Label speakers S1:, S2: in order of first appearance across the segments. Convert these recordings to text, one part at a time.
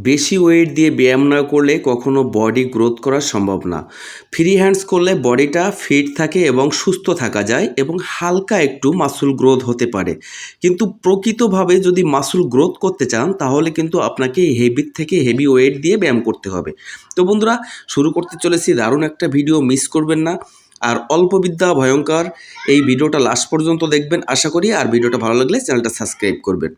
S1: বেশি ওয়েট দিয়ে ব্যায়াম না করলে কখনো বডি গ্রোথ করা সম্ভব না। ফ্রি হ্যান্ডস করলে বডিটা ফিট থাকে এবং সুস্থ থাকা যায় এবং হালকা একটু মাসল গ্রোথ হতে পারে। কিন্তু প্রকৃতভাবে যদি মাসল গ্রোথ করতে চান তাহলে কিন্তু আপনাকে হেভির থেকে হেভি ওয়েট দিয়ে ব্যায়াম করতে হবে। তো বন্ধুরা, শুরু করতে চলেছি, দারুণ একটা ভিডিও, মিস করবেন না। আর অল্প বিদ্যা ভয়ঙ্কর, এই ভিডিওটা লাস্ট পর্যন্ত দেখবেন আশা করি। আর ভিডিওটা ভালো লাগলে চ্যানেলটা সাবস্ক্রাইব করবেন।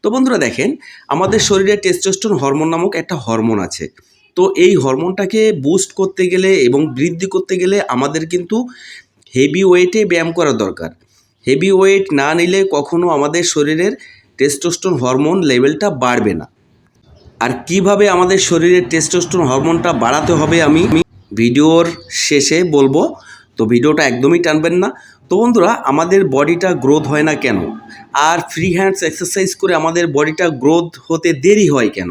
S1: তো বন্ধুরা দেখেন, আমাদের শরীরে টেস্টোস্টেরন হরমোন নামক একটা হরমোন আছে। তো এই হরমোনটাকে বুস্ট করতে গেলে এবং বৃদ্ধি করতে গেলে আমাদের কিন্তু হেভি ওয়েটে ব্যায়াম করা দরকার। হেভি ওয়েট না নিলে কখনো আমাদের শরীরের টেস্টোস্টেরন হরমোন লেভেলটা বাড়বে না। আর কিভাবে আমাদের শরীরের টেস্টোস্টেরন হরমোনটা বাড়াতে হবে আমি ভিডিওর শেষে বলবো। তো ভিডিওটা একদমই টানবেন না। তো বন্ধুরা, আমাদের বডিটা গ্রোথ হয় না কেন, আর ফ্রি হ্যান্ডস এক্সারসাইজ করে আমাদের বডিটা গ্রোথ হতে দেরি হয় কেন?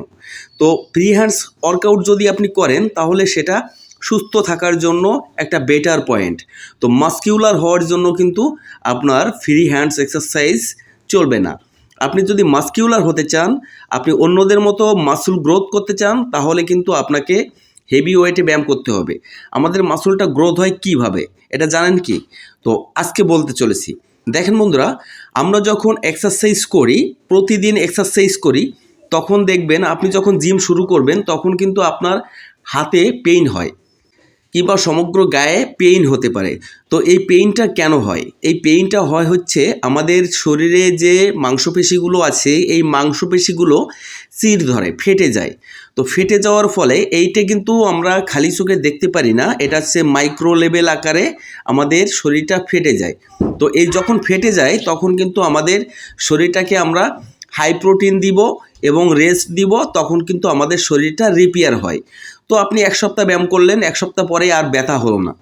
S1: তো ফ্রি হ্যান্ডস ওয়ার্কআউট যদি আপনি করেন তাহলে সেটা সুস্থ থাকার জন্য একটা বেটার পয়েন্ট। তো মাসকিউলার হওয়ার জন্য কিন্তু আপনার ফ্রি হ্যান্ডস এক্সারসাইজ চলবে না। আপনি যদি মাসকিউলার হতে চান, আপনি অন্যদের মতো মাসল গ্রোথ করতে চান, তাহলে কিন্তু আপনাকে হেভি ওয়েটে ব্যায়াম করতে হবে। আমাদের মাসলটা গ্রোথ হয় কিভাবে, এটা জানেন কি? তো আজকে বলতে চলেছি। দেখেন বন্ধুরা, আমরা যখন এক্সারসাইজ করি, প্রতিদিন এক্সারসাইজ করি, তখন দেখবেন আপনি যখন জিম শুরু করবেন তখন কিন্তু আপনার হাতে পেইন হয় কিংবা সমগ্র গায়ে পেইন হতে পারে। তো এই পেইনটা কেন হয়? এই পেইনটা হচ্ছে আমাদের শরীরে যে মাংসপেশিগুলো আছে, এই মাংসপেশিগুলো চির ধরে, ফেটে যায়। তো ফেটে যাওয়ার ফলে এইটা কিন্তু আমরা খালি চোখে দেখতে পারি না, এটা হচ্ছে মাইক্রো লেভেল আকারে আমাদের শরীরটা ফেটে যায়। তো এই যখন ফেটে যায় তখন কিন্তু আমাদের শরীরটাকে আমরা হাই প্রোটিন দিব এবং রেস্ট দিব, তখন কিন্তু আমাদের শরীরটা রিপেয়ার হয়। তো আপনি এক সপ্তাহ ব্যায়াম করলেন, এক সপ্তাহ পরে আর ব্যথা হলো না,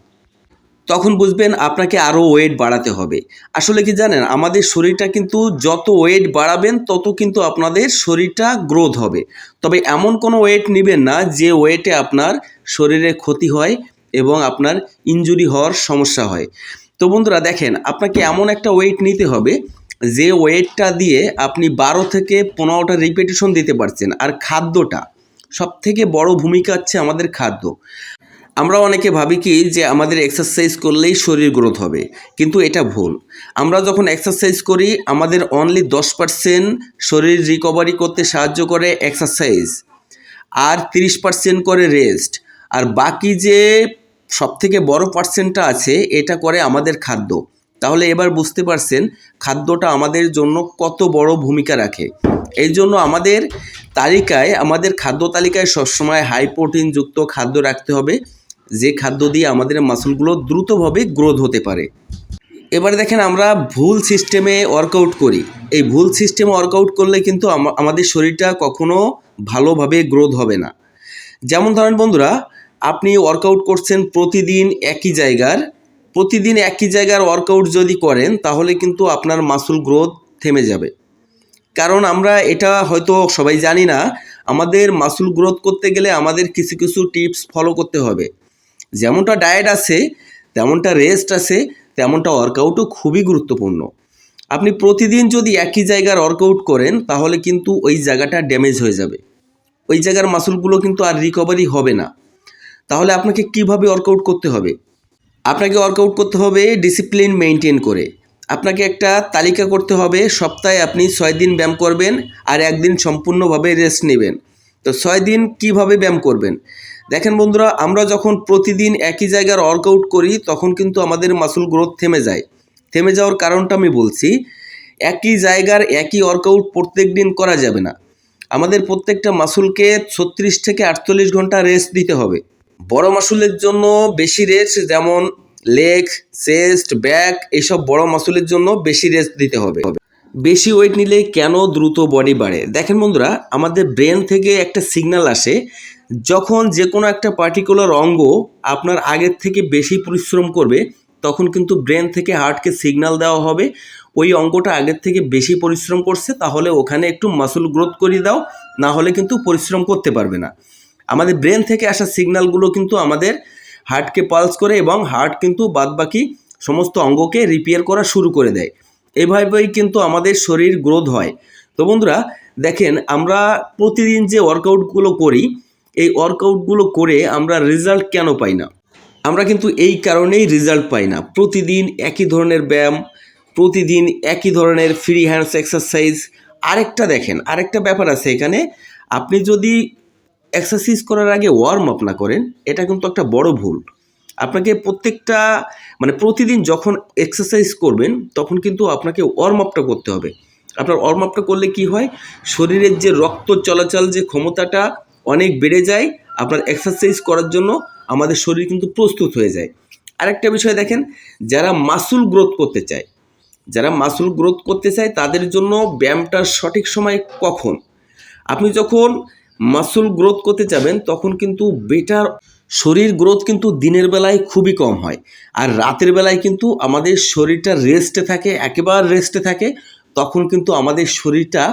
S1: তখন বুঝবেন আপনাকে আরও ওয়েট বাড়াতে হবে। আসলে কি জানেন, আমাদের শরীরটা কিন্তু যত ওয়েট বাড়াবেন তত কিন্তু আপনাদের শরীরটা গ্রোথ হবে। তবে এমন কোনো ওয়েট নেবেন না যে ওয়েটে আপনার শরীরে ক্ষতি হয় এবং আপনার ইনজুরি হওয়ার সমস্যা হয়। তো বন্ধুরা দেখেন, আপনাকে এমন একটা ওয়েট নিতে হবে যে ওয়েটটা দিয়ে আপনি 12 থেকে 15টা রিপিটিশন দিতে পারছেন। আর খাদ্যটা সবথেকে বড় ভূমিকা হচ্ছে আমাদের খাদ্য। আমরা অনেকে ভাবি কি যে আমাদের এক্সারসাইজ করলেই শরীর গ্রোথ হবে, কিন্তু এটা ভুল। আমরা যখন এক্সারসাইজ করি আমাদের অনলি 10% শরীর রিকভারি করতে সাহায্য করে এক্সারসাইজ, আর 30% করে রেস্ট, আর বাকি যে সবথেকে বড় পার্সেন্টটা আছে এটা করে আমাদের খাদ্য। তাহলে এবার বুঝতে পারছেন খাদ্যটা আমাদের জন্য কত বড় ভূমিকা রাখে। এই জন্য আমাদের খাদ্য তালিকায় সবসময় হাই প্রোটিনযুক্ত খাদ্য রাখতে হবে, যে খাদ্য দিয়ে আমাদের মাসলগুলো দ্রুতভাবে গ্রোথ হতে পারে। এবারে দেখেন, আমরা ভুল সিস্টেমে ওয়ার্কআউট করি। এই ভুল সিস্টেমে ওয়ার্কআউট করলে কিন্তু আমাদের শরীরটা কখনো ভালোভাবে গ্রোথ হবে না। যেমন ধরেন বন্ধুরা, আপনি ওয়ার্কআউট করছেন প্রতিদিন একই জায়গার ওয়ার্কআউট যদি করেন তাহলে কিন্তু আপনার মাসল গ্রোথ থেমে যাবে। কারণ আমরা এটা হয়তো সবাই জানি না, আমাদের মাসল গ্রোথ করতে গেলে আমাদের কিছু কিছু টিপস ফলো করতে হবে। যেমনটা ডায়েট আছে, তেমনটা রেস্ট আছে, তেমনটা ওয়ার্কআউটও খুবই গুরুত্বপূর্ণ। আপনি প্রতিদিন যদি একই জায়গার ওয়ার্কআউট করেন তাহলে কিন্তু ওই জায়গাটা ড্যামেজ হয়ে যাবে, ওই জায়গার মাসলগুলো কিন্তু আর রিকভারি হবে না। তাহলে আপনাকে কিভাবে ওয়ার্কআউট করতে হবে? আপনাকে ওয়ার্কআউট করতে হবে ডিসিপ্লিন মেনটেন করে। আপনাকে একটা তালিকা করতে হবে, সপ্তাহে আপনি 6 দিন ব্যায়াম করবেন আর 1 দিন সম্পূর্ণভাবে রেস্ট নেবেন। তো 6 দিন কিভাবে ব্যায়াম করবেন? দেখেন বন্ধুরা, আমরা যখন প্রতিদিন একই জায়গার ওয়ার্কআউট করি তখন কিন্তু আমাদের মাসল গ্রোথ থেমে যায়। থেমে যাওয়ার কারণটা আমি বলছি। একই জায়গার একই ওয়ার্কআউট প্রত্যেক দিন করা যাবে না। আমাদের প্রত্যেকটা মাসলকে 36 থেকে 48 ঘন্টা রেস্ট দিতে হবে। বড় মাসলের জন্য বেশি রেস্ট, যেমন লেগ, চেস্ট, ব্যাক, এইসব বড় মাসলের জন্য বেশি রেস্ট দিতে হবে। বেশি ওয়েট নিলে কেন দ্রুত বডি বাড়ে? দেখেন বন্ধুরা, আমাদের ব্রেন থেকে একটা সিগন্যাল আসে যখন যে কোনো একটা পার্টিকুলার অঙ্গ আপনার আগের থেকে বেশি পরিশ্রম করবে, তখন কিন্তু ব্রেন থেকে হার্টকে সিগন্যাল দেওয়া হবে ওই অঙ্গটা আগের থেকে বেশি পরিশ্রম করছে, তাহলে ওখানে একটু মাসল গ্রোথ করিয়ে দাও, না হলে কিন্তু পরিশ্রম করতে পারবে না। আমাদের ব্রেন থেকে আসা সিগন্যালগুলো কিন্তু আমাদের হার্টকে পালস করে এবং হার্ট কিন্তু বাদবাকি সমস্ত অঙ্গকে রিপেয়ার করা শুরু করে দেয়। এভাবেই কিন্তু আমাদের শরীর গ্রোথ হয়। তো বন্ধুরা দেখেন আমরা প্রতিদিন যে ওয়ার্কআউটগুলো করি, এই ওয়ার্কআউটগুলো করে আমরা রেজাল্ট কেন পাই না? আমরা কিন্তু এই কারণেই রেজাল্ট পাই না। প্রতিদিন একই ধরনের ব্যায়াম, প্রতিদিন একই ধরনের ফ্রি হ্যান্ডস এক্সারসাইজ। আরেকটা ব্যাপার আছে এখানে। আপনি যদি এক্সারসাইজ করার আগে ওয়ার্ম আপ না করেন, এটা কিন্তু একটা বড় ভুল। আপনাকে প্রতিদিন যখন এক্সারসাইজ করবেন তখন কিন্তু আপনাকে ওয়ার্ম আপটা করতে হবে। আপনার ওয়ার্ম আপটা করলে কি হয়, শরীরের যে রক্ত চলাচল যে ক্ষমতাটা অনেক বেড়ে যায়। আপনার এক্সারসাইজ করার জন্য আমাদের শরীর কিন্তু প্রস্তুত হয়ে যায়। আরেকটা বিষয় দেখেন, যারা মাসুল গ্রোথ করতে চায় তাদের জন্য ব্যায়ামটার সঠিক সময় কখন? আপনি যখন মাসল গ্রোথ করতে যাবেন তখন কিন্তু শরীর গ্রোথ কিন্তু দিনের বেলায় খুবই কম হয়, আর রাতের বেলায় কিন্তু আমাদের শরীরটা একেবারে রেস্টে থাকে। তখন কিন্তু আমাদের শরীরটা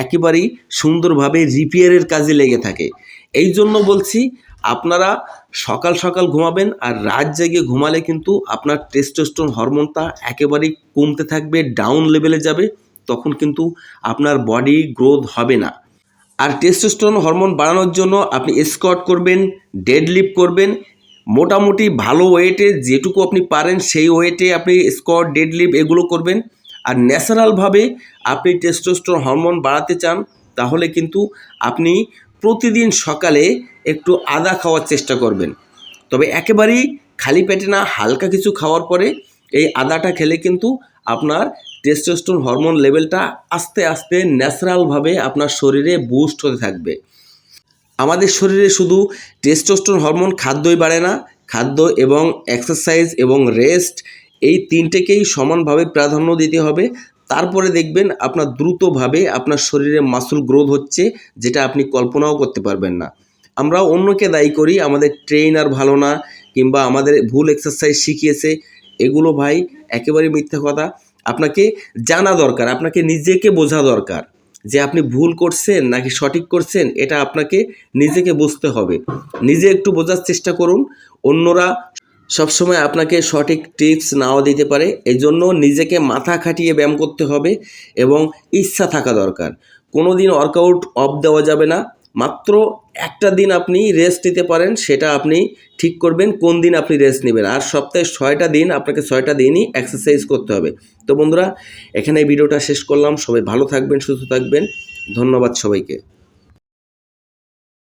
S1: একেবারেই সুন্দরভাবে রিপেয়ারের কাজে লেগে থাকে। এই জন্য বলছি, আপনারা সকাল সকাল ঘুমাবেন, আর রাত জেগে ঘুমালে কিন্তু আপনার টেস্টোস্টেরন হরমোনটা একেবারেই কমতে থাকবে, ডাউন লেভেলে যাবে। তখন কিন্তু আপনার বডি গ্রোথ হবে না। আর টেস্টোস্টেরন হরমোন বাড়ানোর জন্য আপনি স্কোয়াট করবেন, ডেডলিফট করবেন, মোটামুটি ভালো ওয়েটে যেটুকু আপনি পারেন সেই ওয়েটে আপনি স্কোয়াট, ডেডলিফট এগুলো করবেন। আর ন্যাচারালভাবে আপনি টেস্টোস্টেরন হরমোন বাড়াতে চান, তাহলে কিন্তু আপনি প্রতিদিন সকালে একটু আদা খাওয়ার চেষ্টা করবেন। তবে একেবারেই খালি পেটে না, হালকা কিছু খাওয়ার পরে এই আদাটা খেলে কিন্তু আপনার টেস্টোস্টেরন হরমোন লেভেলটা আস্তে আস্তে ন্যাচারালভাবে আপনার শরীরে বুস্ট হতে থাকবে। আমাদের শরীরে শুধু টেস্টোস্টেরন হরমোন খাদ্যই বাড়ে না, খাদ্য এবং এক্সারসাইজ এবং রেস্ট এই তিনটেকেই সমানভাবে প্রাধান্য দিতে হবে। তারপরে দেখবেন আপনার দ্রুতভাবে আপনার শরীরে মাসল গ্রোথ হচ্ছে, যেটা আপনি কল্পনাও করতে পারবেন না। আমরা অন্যকে দায়ী করি, আমাদের ট্রেইনার ভালো না, কিংবা আমাদের ভুল এক্সারসাইজ শিখিয়েছে। এগুলো ভাই একেবারে মিথ্যা কথা। আপনাকে জানা দরকার, আপনাকে নিজেকে বোঝা দরকার যে আপনি ভুল করছেন নাকি সঠিক করছেন। এটা আপনাকে নিজেকে বুঝতে হবে। নিজে একটু বোঝার চেষ্টা করুন। অন্যরা সবসময় আপনাকে সঠিক টিপস নাও দিতে পারে। এই জন্য নিজেকে মাথা খাটিয়ে ব্যায়াম করতে হবে এবং ইচ্ছা থাকা দরকার। কোনো দিন ওয়ার্কআউট অফ দেওয়া যাবে না। মাত্র একটা দিন আপনি রেস্ট নিতে পারেন, সেটা আপনি ঠিক করবেন কোন দিন আপনি রেস্ট নেবেন। আর সপ্তাহে 6টা দিন, আপনাকে 6টা দিনই এক্সারসাইজ করতে হবে। তো বন্ধুরা, এখানে এই ভিডিওটা শেষ করলাম। সবাই ভালো থাকবেন, সুস্থ থাকবেন। ধন্যবাদ সবাইকে।